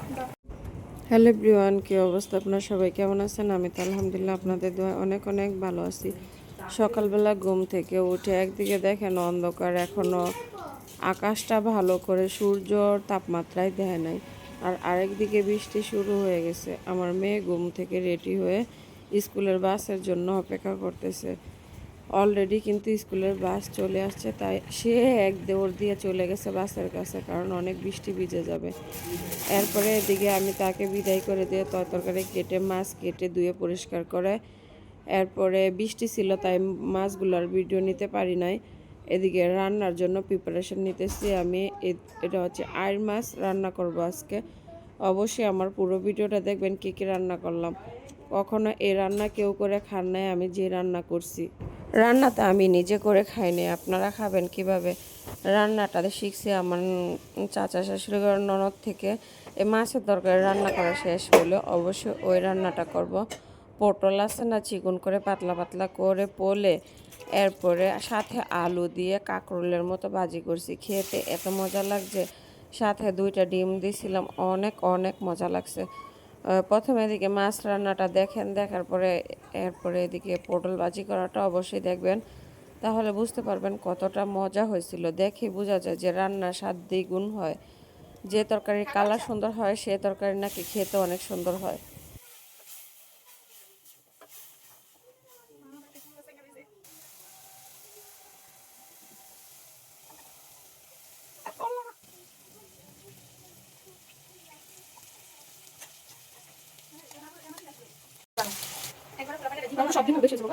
Hello everyone, কি অবস্থা? আপনারা সবাই কেমন আছেন? আমি তো আলহামদুলিল্লাহ আপনাদের দোয়ায় অনেক অনেক ভালো আছি। সকালবেলা ঘুম থেকে উঠে একদিকে দেখেন অন্ধকার, এখনও আকাশটা ভালো করে সূর্যর তাপমাত্রায় দেয় নাই, আর আরেকদিকে বৃষ্টি শুরু হয়ে গেছে। আমার মেয়ে ঘুম থেকে রেডি হয়ে স্কুলের বাসের জন্য অপেক্ষা করতেছে। অলরেডি কিন্তু স্কুলের বাস চলে আসছে, তাই সে এক দৌড় দিয়ে চলে গেছে বাসের কাছে, কারণ অনেক বৃষ্টি ভিজে যাবে। এরপরে এদিকে আমি তাকে বিদায় করে দিয়ে তরকারি কেটে মাছ কেটে ধুয়ে পরিষ্কার করে, এরপরে বৃষ্টি ছিল তাই মাছগুলোর ভিডিও নিতে পারি নাই। এদিকে রান্নার জন্য প্রিপারেশন নিতেছি আমি। এটা হচ্ছে আইড় মাছ রান্না করব আজকে। অবশ্যই আমার পুরো ভিডিওটা দেখবেন কী কী রান্না করলাম। কখনো এই রান্না কেউ করে খান নাই, আমি যে রান্না করছি। রান্নাটা আমি নিজে করে খাইনি, আপনারা খাবেন কিভাবে? রান্নাটা শিখছি আমার চাচা শাশুড়ি ঘরের ননদ থেকে। এই মাছের তরকারি রান্না করা শেষ হইলো, অবশ্যই ওই রান্নাটা করব। পটল আছে না, চিকন করে পাতলা পাতলা করে পোলে, এরপরে সাথে আলু দিয়ে কাঁকরোলের মতো ভাজি করছি। খেতে এত মজা লাগছে, সাথে 2টা ডিম দিয়েছিলাম, অনেক অনেক মজা লাগছে। প্রথমে এদিকে মাছ রান্নাটা দেখেন, দেখার পরে এরপরে এদিকে পটল ভাজি করাটা অবশ্যই দেখবেন, তাহলে বুঝতে পারবেন কতটা মজা হয়েছিল। দেখে বোঝা যায় যে রান্নার স্বাদ দ্বিগুণ হয়। যে তরকারির কালার সুন্দর হয় সে তরকারি নাকি খেতে অনেক সুন্দর হয়। সব দিন বেশি ছিল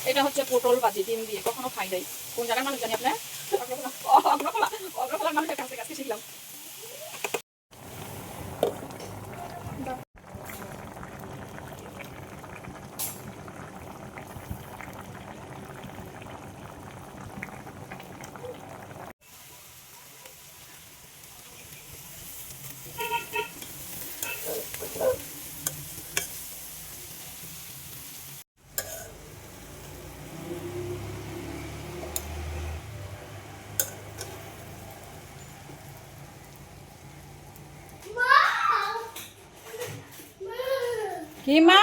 এটা হচ্ছে পটল ভাজি ডিম দিয়ে, কখনো খাই নাই। কোন জায়গার মানুষ জানি আপনার? অগ্রফলার মানুষের কাছে কাছে শিখলাম। কি মা?